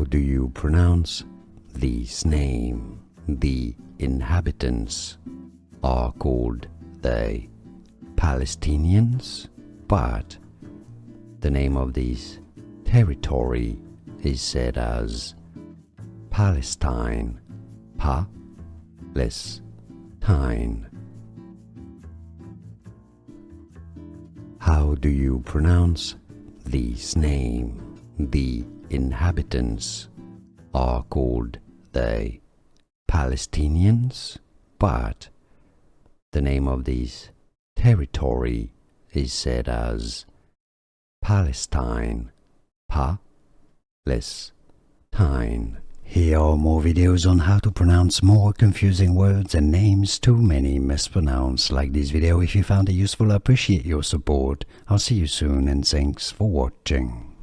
How do you pronounce this name? The inhabitants are called the Palestinians, but the name of this territory is said as Palestine. Palestine. How do you pronounce this name? The inhabitants are called the Palestinians, but the name of this territory is said as Palestine. Palestine. Here are more videos on how to pronounce more confusing words and names too many mispronounced. Like this video if you found it useful. I appreciate your support. I'll see you soon and thanks for watching.